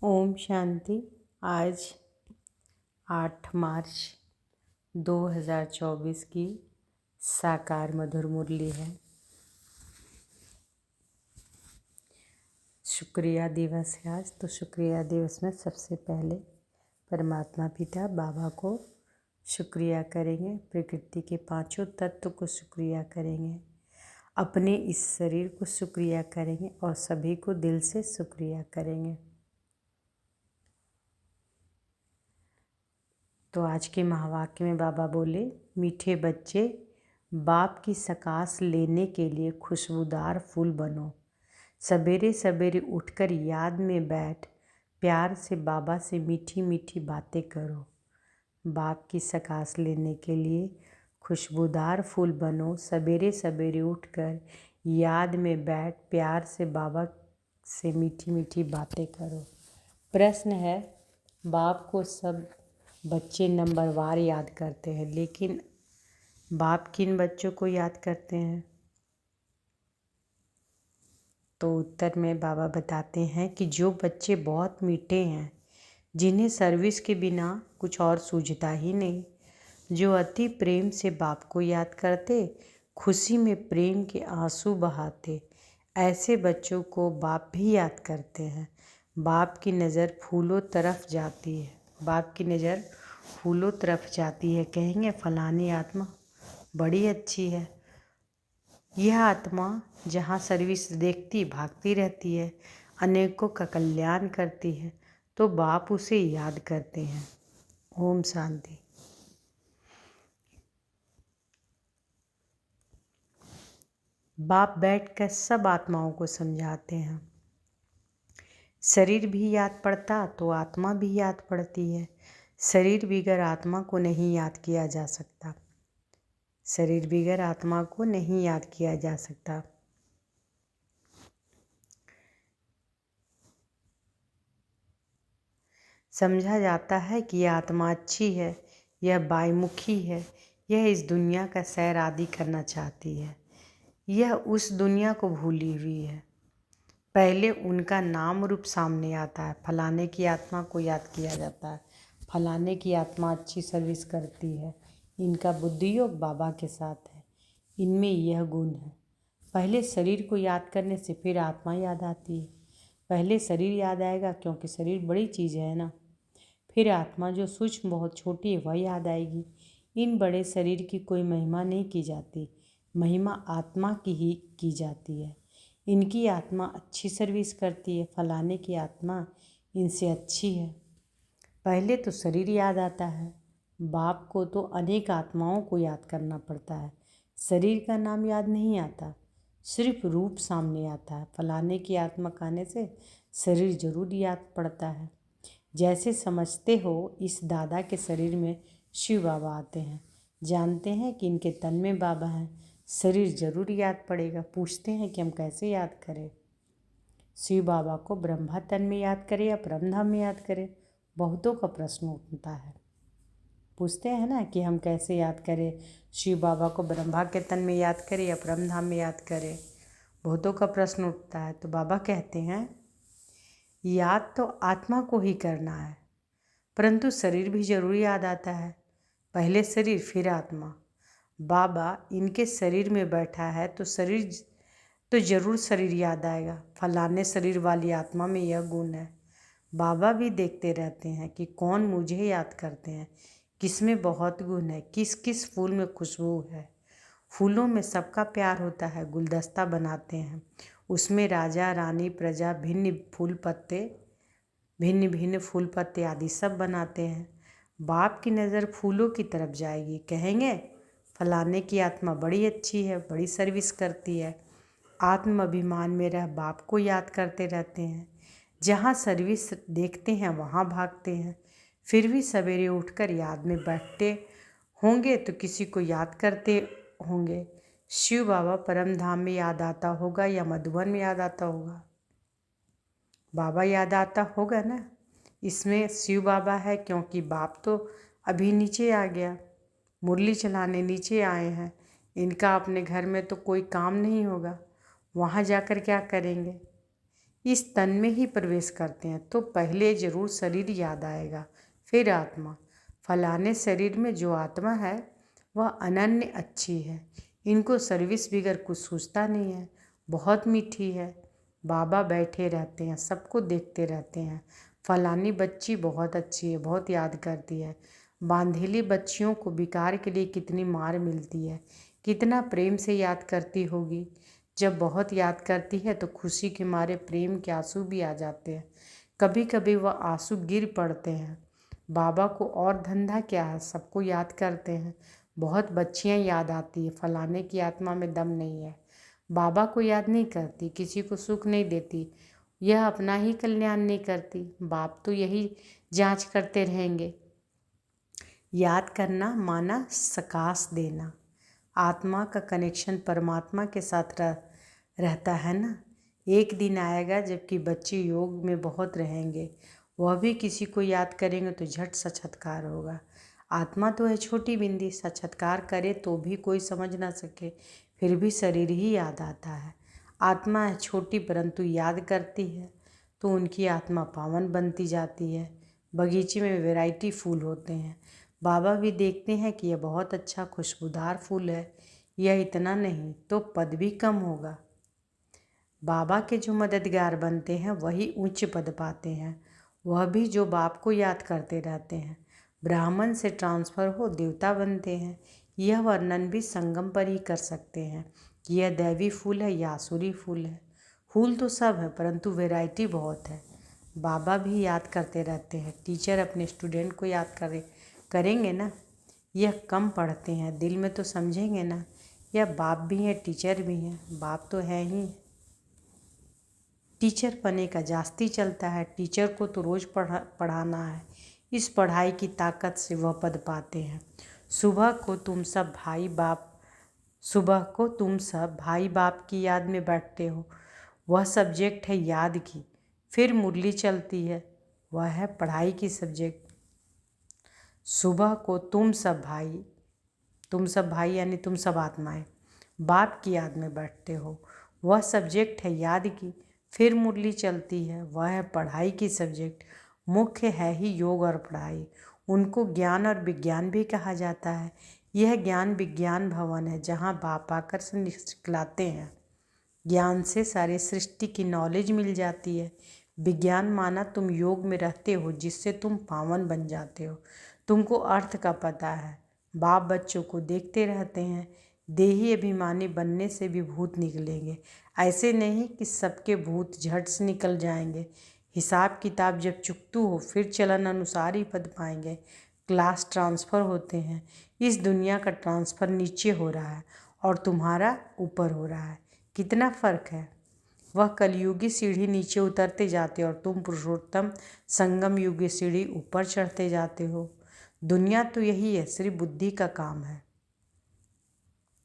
ओम शांति। आज 8 मार्च 2024 की साकार मधुर मुरली है। शुक्रिया दिवस है आज। तो शुक्रिया दिवस में सबसे पहले परमात्मा पिता बाबा को शुक्रिया करेंगे, प्रकृति के पांचों तत्व को शुक्रिया करेंगे, अपने इस शरीर को शुक्रिया करेंगे और सभी को दिल से शुक्रिया करेंगे। तो आज के महावाक्य में बाबा बोले, मीठे बच्चे बाप की सकाश लेने के लिए खुशबूदार फूल बनो। सवेरे सवेरे उठकर याद में बैठ प्यार से बाबा से मीठी मीठी बातें करो। बाप की सकाश लेने के लिए खुशबूदार फूल बनो। सवेरे सवेरे उठकर याद में बैठ प्यार से बाबा से मीठी मीठी बातें करो। प्रश्न है, बाप को सब बच्चे नंबरवार याद करते हैं, लेकिन बाप किन बच्चों को याद करते हैं? तो उत्तर में बाबा बताते हैं कि जो बच्चे बहुत मीठे हैं, जिन्हें सर्विस के बिना कुछ और सूझता ही नहीं, जो अति प्रेम से बाप को याद करते, खुशी में प्रेम के आंसू बहाते, ऐसे बच्चों को बाप भी याद करते हैं। बाप की नज़र फूलों तरफ जाती है। बाप की नज़र फूलों तरफ जाती है। कहेंगे फलानी आत्मा बड़ी अच्छी है। यह आत्मा जहाँ सर्विस देखती भागती रहती है, अनेकों का कल्याण करती है, तो बाप उसे याद करते हैं। ओम शांति। बाप बैठकर सब आत्माओं को समझाते हैं। शरीर भी याद पड़ता तो आत्मा भी याद पड़ती है। शरीर बिगर आत्मा को नहीं याद किया जा सकता। शरीर बिगर आत्मा को नहीं याद किया जा सकता। समझा जाता है कि यह आत्मा अच्छी है, यह बाईमुखी है, यह इस दुनिया का सैर आदि करना चाहती है, यह उस दुनिया को भूली हुई है। पहले उनका नाम रूप सामने आता है। फलाने की आत्मा को याद किया जाता है, फलाने की आत्मा अच्छी सर्विस करती है, इनका बुद्धि योग बाबा के साथ है, इनमें यह गुण है। पहले शरीर को याद करने से फिर आत्मा याद आती है। पहले शरीर याद आएगा क्योंकि शरीर बड़ी चीज़ है ना। फिर आत्मा जो सूक्ष्म बहुत छोटी है वह याद आएगी। इन बड़े शरीर की कोई महिमा नहीं की जाती, महिमा आत्मा की ही की जाती है। इनकी आत्मा अच्छी सर्विस करती है, फलाने की आत्मा इनसे अच्छी है। पहले तो शरीर याद आता है। बाप को तो अनेक आत्माओं को याद करना पड़ता है। शरीर का नाम याद नहीं आता, सिर्फ रूप सामने आता है। फलाने की आत्मा कहने से शरीर जरूर याद पड़ता है। जैसे समझते हो, इस दादा के शरीर में शिव बाबा आते हैं, जानते हैं कि इनके तन में बाबा हैं, शरीर जरूर याद पड़ेगा। पूछते हैं कि हम कैसे याद करें? शिव बाबा को ब्रह्मा तन में याद करें या परमधाम में याद करें? बहुतों का प्रश्न उठता है। पूछते हैं ना कि हम कैसे याद करें, शिव बाबा को ब्रह्मा के तन में याद करें या परमधाम में याद करें? बहुतों का प्रश्न उठता है। तो बाबा कहते हैं, याद तो आत्मा को ही करना है, परंतु शरीर भी जरूर याद आता है। पहले शरीर फिर आत्मा। बाबा इनके शरीर में बैठा है तो शरीर तो जरूर शरीर याद आएगा। फलाने शरीर वाली आत्मा में यह गुण है। बाबा भी देखते रहते हैं कि कौन मुझे याद करते हैं, किसमें बहुत गुण है, किस किस फूल में खुशबू है। फूलों में सबका प्यार होता है। गुलदस्ता बनाते हैं, उसमें राजा रानी प्रजा भिन्न भिन्न फूल पत्ते आदि सब बनाते हैं। बाप की नज़र फूलों की तरफ जाएगी। कहेंगे फलाने की आत्मा बड़ी अच्छी है, बड़ी सर्विस करती है। आत्म अभिमान में रह बाप को याद करते रहते हैं। जहाँ सर्विस देखते हैं वहाँ भागते हैं। फिर भी सवेरे उठकर याद में बैठते होंगे तो किसी को याद करते होंगे। शिव बाबा परम धाम में याद आता होगा या मधुबन में याद आता होगा? बाबा याद आता होगा ना। इसमें शिव बाबा है क्योंकि बाप तो अभी नीचे आ गया, मुरली चलाने नीचे आए हैं। इनका अपने घर में तो कोई काम नहीं होगा, वहाँ जाकर क्या करेंगे? इस तन में ही प्रवेश करते हैं तो पहले जरूर शरीर याद आएगा, फिर आत्मा। फलाने शरीर में जो आत्मा है वह अनन्य अच्छी है, इनको सर्विस बिगर कुछ सूझता नहीं है, बहुत मीठी है। बाबा बैठे रहते हैं, सबको देखते रहते हैं। फलानी बच्ची बहुत अच्छी है, बहुत याद करती है। बांधेली बच्चियों को विकार के लिए कितनी मार मिलती है, कितना प्रेम से याद करती होगी। जब बहुत याद करती है तो खुशी के मारे प्रेम के आंसू भी आ जाते हैं, कभी कभी वह आंसू गिर पड़ते हैं। बाबा को और धंधा क्या है, सबको याद करते हैं। बहुत बच्चियां याद आती है, फलाने की आत्मा में दम नहीं है। बाबा को याद नहीं करती, किसी को सुख नहीं देती, यह अपना ही कल्याण नहीं करती। बाप तो यही जांच करते रहेंगे। याद करना माना सकाश देना। आत्मा का कनेक्शन परमात्मा के साथ रहता है ना। एक दिन आएगा जबकि बच्चे योग में बहुत रहेंगे, वह भी किसी को याद करेंगे तो झट साक्षात्कार होगा। आत्मा तो है छोटी बिंदी, साक्षात्कार करे तो भी कोई समझ ना सके, फिर भी शरीर ही याद आता है। आत्मा है छोटी परंतु याद करती है तो उनकी आत्मा पावन बनती जाती है। बगीचे में वैरायटी फूल होते हैं, बाबा भी देखते हैं कि यह बहुत अच्छा खुशबूदार फूल है, यह इतना नहीं तो पद भी कम होगा। बाबा के जो मददगार बनते हैं वही उच्च पद पाते हैं, वह भी जो बाप को याद करते रहते हैं। ब्राह्मण से ट्रांसफ़र हो देवता बनते हैं, यह वर्णन भी संगम पर ही कर सकते हैं कि यह दैवी फूल है या आसुरी फूल है। फूल तो सब है परंतु वैरायटी बहुत है। बाबा भी याद करते रहते हैं, टीचर अपने स्टूडेंट को याद करेंगे ना। यह कम पढ़ते हैं, दिल में तो समझेंगे ना। यह बाप भी हैं टीचर भी हैं, बाप तो है ही। टीचर पने का जास्ती चलता है, टीचर को तो रोज़ पढ़ाना है, इस पढ़ाई की ताकत से वह पद पाते हैं। सुबह को तुम सब भाई बाप की याद में बैठते हो, वह सब्जेक्ट है याद की। फिर मुरली चलती है, वह है पढ़ाई की सब्जेक्ट। सुबह को तुम सब भाई यानी तुम सब आत्माएं बाप की याद में बैठते हो, वह सब्जेक्ट है याद की। फिर मुरली चलती है, वह है पढ़ाई की सब्जेक्ट। मुख्य है ही योग और पढ़ाई, उनको ज्ञान और विज्ञान भी कहा जाता है। यह ज्ञान विज्ञान भवन है जहाँ बाप आकर से निकलाते हैं। ज्ञान से सारी सृष्टि की नॉलेज मिल जाती है। विज्ञान माना तुम योग में रहते हो जिससे तुम पावन बन जाते हो, तुमको अर्थ का पता है। बाप बच्चों को देखते रहते हैं, देही अभिमानी बनने से भी भूत निकलेंगे, ऐसे नहीं कि सबके भूत झट से निकल जाएंगे। हिसाब किताब जब चुकतू हो फिर चलन अनुसार ही पद पाएंगे। क्लास ट्रांसफ़र होते हैं, इस दुनिया का ट्रांसफ़र नीचे हो रहा है और तुम्हारा ऊपर हो रहा है, कितना फ़र्क है। वह कलयुगी सीढ़ी नीचे उतरते जाते हो और तुम पुरुषोत्तम संगम युगी सीढ़ी ऊपर चढ़ते जाते हो। दुनिया तो यही है, सिर्फ बुद्धि का काम है।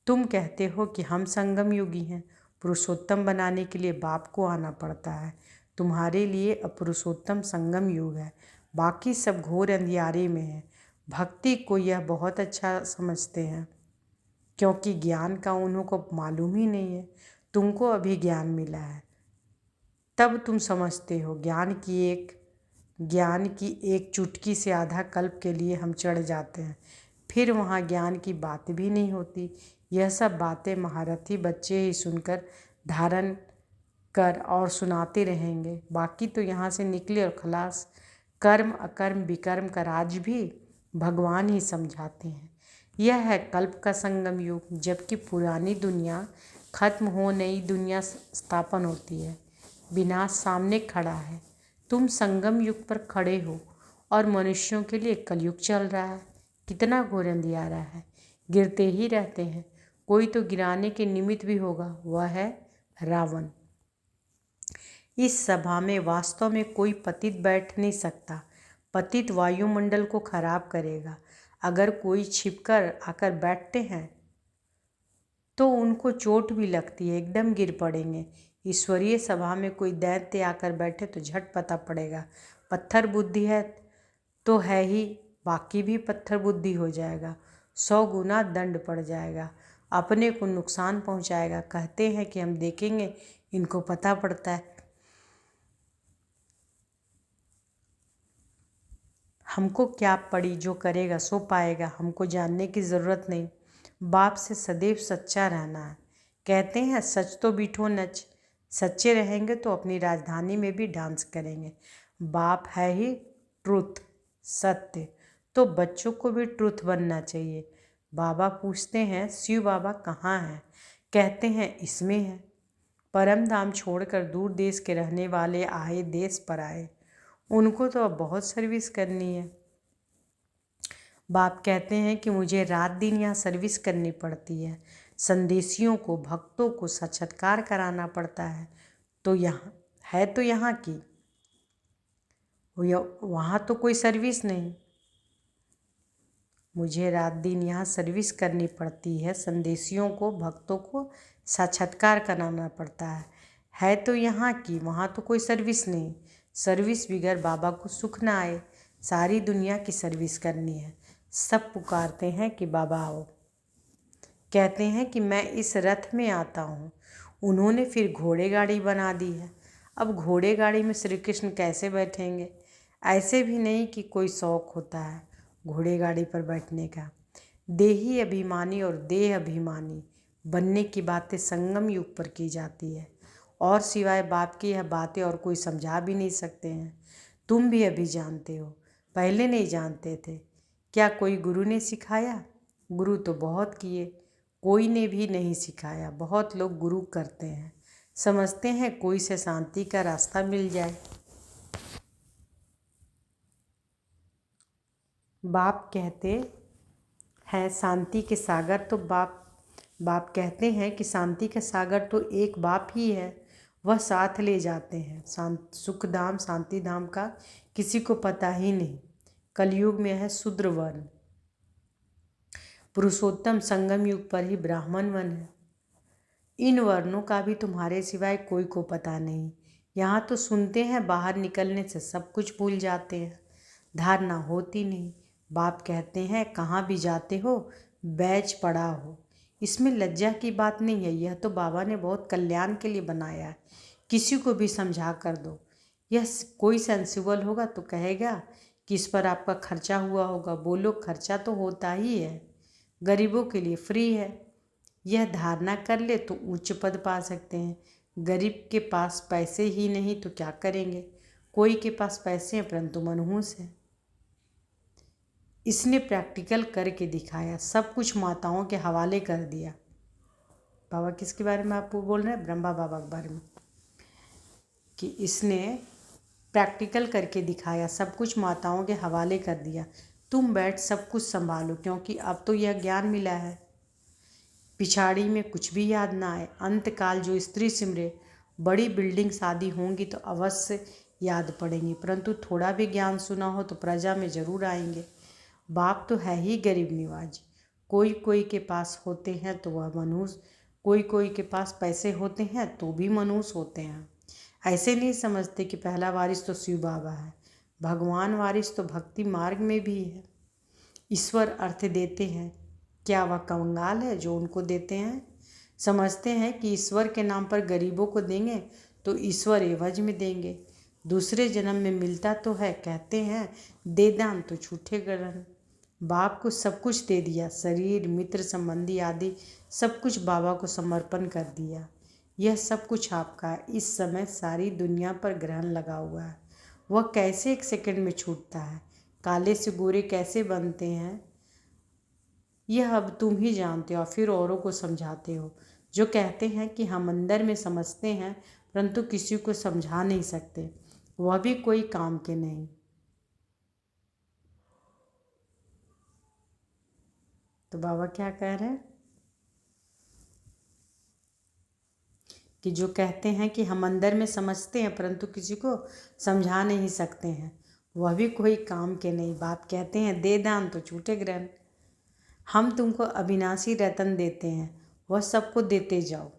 तुम कहते हो कि हम संगम युगी हैं, पुरुषोत्तम बनाने के लिए बाप को आना पड़ता है। तुम्हारे लिए अपुरुषोत्तम संगम युग है, बाकी सब घोर अंधियारे में है। भक्ति को यह बहुत अच्छा समझते हैं क्योंकि ज्ञान का उन्हों को मालूम ही नहीं है। तुमको अभी ज्ञान मिला है, तब तुम समझते हो। ज्ञान की एक चुटकी से आधा कल्प के लिए हम चढ़ जाते हैं, फिर वहाँ ज्ञान की बात भी नहीं होती। यह सब बातें महारथी बच्चे ही सुनकर धारण कर और सुनाते रहेंगे, बाकी तो यहाँ से निकले और खलास। कर्म अकर्म विकर्म का राज भी भगवान ही समझाते हैं। यह है कल्प का संगम युग, जबकि पुरानी दुनिया खत्म हो नई दुनिया स्थापन होती है। विनाश सामने खड़ा है, तुम संगम युग पर खड़े हो और मनुष्यों के लिए कलयुग चल रहा है। कितना घोर अंधियारा है, गिरते ही रहते हैं, कोई तो गिराने के निमित्त भी होगा, वह है रावण। इस सभा में वास्तव में कोई पतित बैठ नहीं सकता, पतित वायुमंडल को खराब करेगा। अगर कोई छिपकर आकर बैठते हैं तो उनको चोट भी लगती है, एकदम गिर पड़ेंगे। ईश्वरीय सभा में कोई दैत्य आकर बैठे तो झट पता पड़ेगा, पत्थर बुद्धि है तो है ही, बाकी भी पत्थर बुद्धि हो जाएगा, 100 गुना दंड पड़ जाएगा, अपने को नुकसान पहुंचाएगा। कहते हैं कि हम देखेंगे, इनको पता पड़ता है। हमको क्या पड़ी, जो करेगा सो पाएगा, हमको जानने की ज़रूरत नहीं। बाप से सदैव सच्चा रहना है। कहते हैं सच तो बीठो नच, सच्चे रहेंगे तो अपनी राजधानी में भी डांस करेंगे। बाप है ही ट्रुथ, सत्य, तो बच्चों को भी ट्रुथ बनना चाहिए। बाबा पूछते हैं शिव बाबा कहाँ हैं? कहते हैं इसमें है। परम धाम छोड़कर दूर देश के रहने वाले आए देश पर आए, उनको तो अब बहुत सर्विस करनी है। बाप कहते हैं कि मुझे रात दिन यहाँ सर्विस करनी पड़ती है, संदेशियों को, भक्तों को साक्षात्कार कराना पड़ता है। तो यहाँ है तो यहाँ की, वहाँ तो कोई सर्विस नहीं। मुझे रात दिन यहाँ सर्विस करनी पड़ती है, संदेशियों को, भक्तों को साक्षात्कार कराना पड़ता है तो यहाँ की, वहाँ तो कोई सर्विस नहीं। सर्विस बिगर बाबा को सुख ना आए। सारी दुनिया की सर्विस करनी है। सब पुकारते हैं कि बाबा आओ। कहते हैं कि मैं इस रथ में आता हूँ। उन्होंने फिर घोड़े गाड़ी बना दी है। अब घोड़े गाड़ी में श्री कृष्ण कैसे बैठेंगे? ऐसे भी नहीं कि कोई शौक होता है घोड़े गाड़ी पर बैठने का। देही अभिमानी और देह अभिमानी बनने की बातें संगम युग पर की जाती है, और सिवाय बाप की यह बातें और कोई समझा भी नहीं सकते हैं। तुम भी अभी जानते हो, पहले नहीं जानते थे। क्या कोई गुरु ने सिखाया? गुरु तो बहुत किए, कोई ने भी नहीं सिखाया। बहुत लोग गुरु करते हैं, समझते हैं कोई से शांति का रास्ता मिल जाए। बाप कहते हैं शांति के सागर तो बाप कहते हैं कि शांति का सागर तो एक बाप ही है, वह साथ ले जाते हैं। सुख धाम शांति धाम का किसी को पता ही नहीं। कलयुग में है शूद्र वर्ण, पुरुषोत्तम संगम युग पर ही ब्राह्मण वन है। इन वर्णों का भी तुम्हारे सिवाय कोई को पता नहीं। यहाँ तो सुनते हैं, बाहर निकलने से सब कुछ भूल जाते हैं, धारणा होती नहीं। बाप कहते हैं कहाँ भी जाते हो बैच पड़ा हो। इसमें लज्जा की बात नहीं है, यह तो बाबा ने बहुत कल्याण के लिए बनाया है। किसी को भी समझा कर दो। यह कोई सेंसिबल होगा तो कहेगा कि इस पर आपका खर्चा हुआ होगा। बोलो खर्चा तो होता ही है, गरीबों के लिए फ्री है। यह धारणा कर ले तो उच्च पद पा सकते हैं। गरीब के पास पैसे ही नहीं तो क्या करेंगे? कोई के पास पैसे हैं परंतु मनहूस है। इसने प्रैक्टिकल करके दिखाया, सब कुछ माताओं के हवाले कर दिया। बाबा किसके बारे में आपको बोल रहे हैं? ब्रह्मा बाबा के बारे में, कि इसने प्रैक्टिकल करके दिखाया, सब कुछ माताओं के हवाले कर दिया। तुम बैठ सब कुछ संभालो, क्योंकि अब तो यह ज्ञान मिला है। पिछाड़ी में कुछ भी याद ना आए। अंतकाल जो स्त्री सिमरे, बड़ी बिल्डिंग शादी होंगी तो अवश्य याद पड़ेंगी, परंतु थोड़ा भी ज्ञान सुना हो तो प्रजा में जरूर आएंगे। बाप तो है ही गरीब निवाज। कोई कोई के पास होते हैं तो वह मनुष्य, कोई कोई के पास पैसे होते हैं तो भी मनुष्य होते हैं। ऐसे नहीं समझते कि पहला वारिस तो शिव बाबा है, भगवान वारिस तो भक्ति मार्ग में भी है। ईश्वर अर्थ देते हैं, क्या वह कंगाल है जो उनको देते हैं? समझते हैं कि ईश्वर के नाम पर गरीबों को देंगे तो ईश्वर एवज में देंगे। दूसरे जन्म में मिलता तो है, कहते हैं दे दान तो छूटे ग्रहण। बाप को सब कुछ दे दिया, शरीर, मित्र, संबंधी आदि सब कुछ बाबा को समर्पण कर दिया। यह सब कुछ आपका है। इस समय सारी दुनिया पर ग्रहण लगा हुआ है, वह कैसे एक सेकंड में छूटता है? काले से गोरे कैसे बनते हैं यह अब तुम ही जानते हो, और फिर औरों को समझाते हो। जो कहते हैं कि हम अंदर में समझते हैं परंतु किसी को समझा नहीं सकते, वह भी कोई काम के नहीं। तो बाबा क्या कह रहे हैं कि जो कहते हैं कि हम अंदर में समझते हैं परंतु किसी को समझा नहीं सकते हैं, वह भी कोई काम के नहीं। बाप कहते हैं दे दान तो छूटे ग्रहण। हम तुमको अविनाशी रतन देते हैं, वह सबको देते जाओ।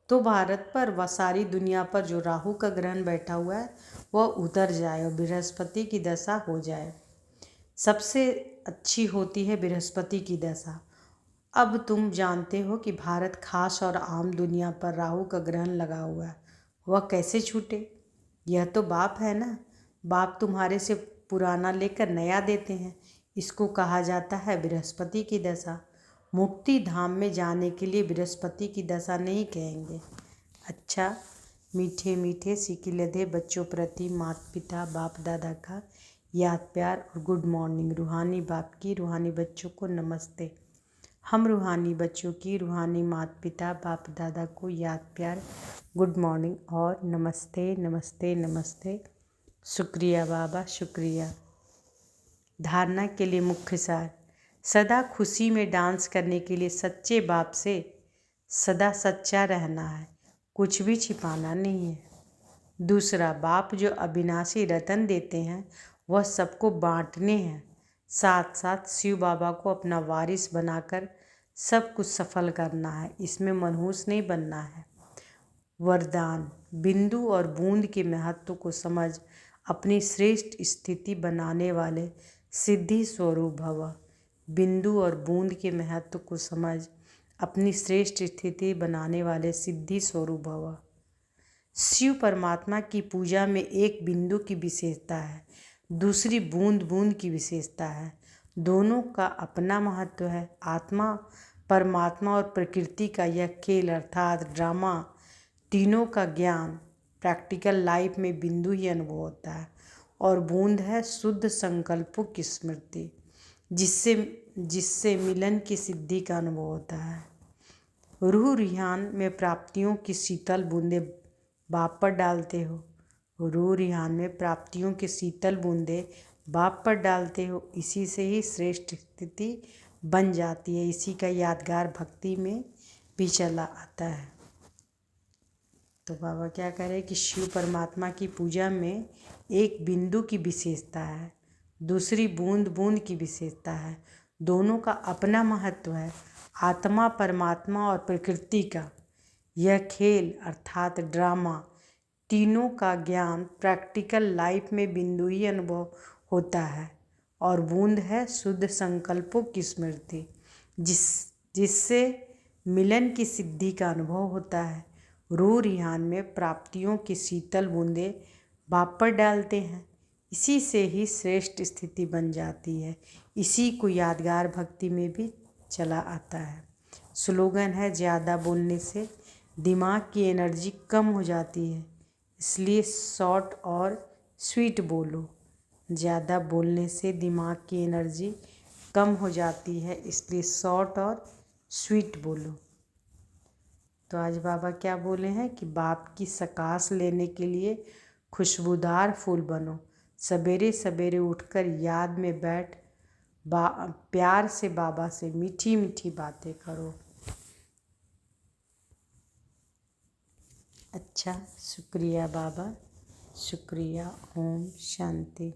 तो भारत पर व सारी दुनिया पर जो राहु का ग्रहण बैठा हुआ है वह उतर जाए और बृहस्पति की दशा हो जाए। सबसे अच्छी होती है बृहस्पति की दशा। अब तुम जानते हो कि भारत खास और आम दुनिया पर राहु का ग्रहण लगा हुआ है, वह कैसे छूटे? यह तो बाप है ना। बाप तुम्हारे से पुराना लेकर नया देते हैं। इसको कहा जाता है बृहस्पति की दशा। मुक्ति धाम में जाने के लिए बृहस्पति की दशा नहीं कहेंगे। अच्छा, मीठे मीठे सिकिलधे बच्चों प्रति माता पिता बाप दादा का याद प्यार और गुड मॉर्निंग। रूहानी बाप की रूहानी बच्चों को नमस्ते। हम रूहानी बच्चों की रूहानी माता पिता बाप दादा को याद प्यार, गुड मॉर्निंग और नमस्ते नमस्ते नमस्ते। शुक्रिया बाबा, शुक्रिया। धारणा के लिए मुख्य सार। सदा खुशी में डांस करने के लिए सच्चे बाप से सदा सच्चा रहना है, कुछ भी छिपाना नहीं है। दूसरा, बाप जो अविनाशी रतन देते हैं वह सबको बांटने हैं। साथ साथ शिव बाबा को अपना वारिस बनाकर सब कुछ सफल करना है, इसमें मनहूस नहीं बनना है। वरदान। बिंदु और बूंद के महत्व को समझ अपनी श्रेष्ठ स्थिति बनाने वाले सिद्धि स्वरूप भव। बिंदु और बूंद के महत्व को समझ अपनी श्रेष्ठ स्थिति बनाने वाले सिद्धि स्वरूप भव। शिव परमात्मा की पूजा में एक बिंदु की विशेषता है, दूसरी बूंद बूंद की विशेषता है। दोनों का अपना महत्व है। आत्मा परमात्मा और प्रकृति का यह खेल अर्थात ड्रामा, तीनों का ज्ञान प्रैक्टिकल लाइफ में बिंदु ही अनुभव होता है। और बूंद है शुद्ध संकल्पों की स्मृति, जिससे मिलन की सिद्धि का अनुभव होता है। रूह रिहान में प्राप्तियों की शीतल बूंदें बाप पर डालते हो। रूह रिहान में प्राप्तियों की शीतल बूंदें बाप पर डालते हो। इसी से ही श्रेष्ठ स्थिति बन जाती है। इसी का यादगार भक्ति में भी चला आता है। तो बाबा क्या कह रहे हैं कि शिव परमात्मा की पूजा में एक बिंदु की विशेषता है, दूसरी बूंद बूंद की विशेषता है। दोनों का अपना महत्व है। आत्मा परमात्मा और प्रकृति का यह खेल अर्थात ड्रामा, तीनों का ज्ञान प्रैक्टिकल लाइफ में बिंदु ही अनुभव होता है। और बूंद है शुद्ध संकल्पों की स्मृति, जिससे मिलन की सिद्धि का अनुभव होता है। रूह रिहान में प्राप्तियों की शीतल बूंदें बाप पर डालते हैं। इसी से ही श्रेष्ठ स्थिति बन जाती है। इसी को यादगार भक्ति में भी चला आता है। स्लोगन है, ज़्यादा बोलने से दिमाग की एनर्जी कम हो जाती है, इसलिए शॉर्ट और स्वीट बोलो। ज़्यादा बोलने से दिमाग की एनर्जी कम हो जाती है, इसलिए शॉर्ट और स्वीट बोलो। तो आज बाबा क्या बोले हैं कि बाप की सकाश लेने के लिए खुशबूदार फूल बनो। सवेरे सवेरे उठकर याद में बैठ प्यार से बाबा से मीठी मीठी बातें करो। अच्छा, शुक्रिया बाबा, शुक्रिया। ओम शांति।